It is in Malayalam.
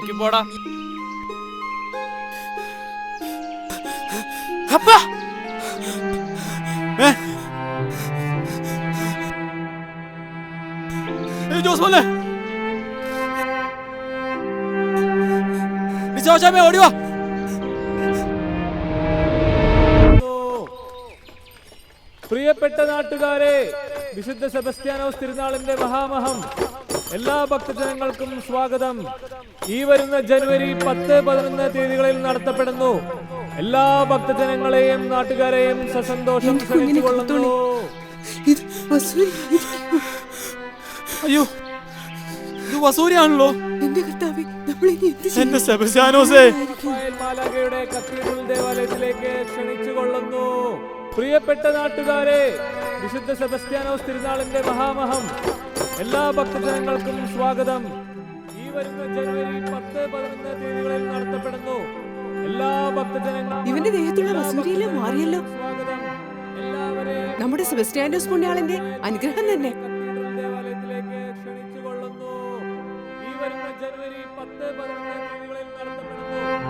നോക്കിപ്പോടാ. ജോസ്മോനെ ഓടിവാ. പ്രിയപ്പെട്ട നാട്ടുകാരെ, വിശുദ്ധ സെബസ്ത്യാനോസ് തിരുനാളിന്റെ മഹാമഹം എല്ലാ ഭക്തജനങ്ങൾക്കും സ്വാഗതം. ഈ വരുന്ന ജനുവരി 10-11 തീയതികളിൽ നടത്തപ്പെടുന്നു. എല്ലാ ഭക്തജനങ്ങളെയും നാട്ടുകാരെയും സസന്തോഷം ക്ഷണിച്ചുകൊള്ളുന്നു. അയ്യോ, ഇത് വസൂരിയാണല്ലോ. എന്റെ സെബസ്ത്യാനോസേ, മാലാഖയുടെ കത്തീഡ്രൽ ദേവാലയത്തിലേക്ക് ക്ഷണിച്ചുകൊള്ളുന്നു. പ്രിയപ്പെട്ട നാട്ടുകാരെ, വിശുദ്ധ സെബസ്ത്യാനോസ് തിരുനാളിന്റെ മഹാമഹം എല്ലാ ഭക്തജനങ്ങൾക്കും സ്വാഗതം. ഈ വരുന്ന ജനുവരി 10-11 തീയതികളിൽ നടത്തപ്പെടുന്നു. എല്ലാ ഭക്തജനങ്ങളും ഇവന്റെ ദേഹത്തുള്ള വസൂരിയെല്ലാം മാറിയല്ലോ. സ്വാഗതം. എല്ലാവരെയും നമ്മുടെ സെബസ്ത്യാനോസ് പുണ്യാളന്റെ അനുഗ്രഹം തന്നെ. കത്തീഡ്രൽ ദേവാലയത്തിലേക്ക് ക്ഷണിച്ചുകൊള്ളുന്നു. ഈ വരുന്ന ജനുവരി 10-11 തീയതികളിൽ നടത്തപ്പെടുന്നു.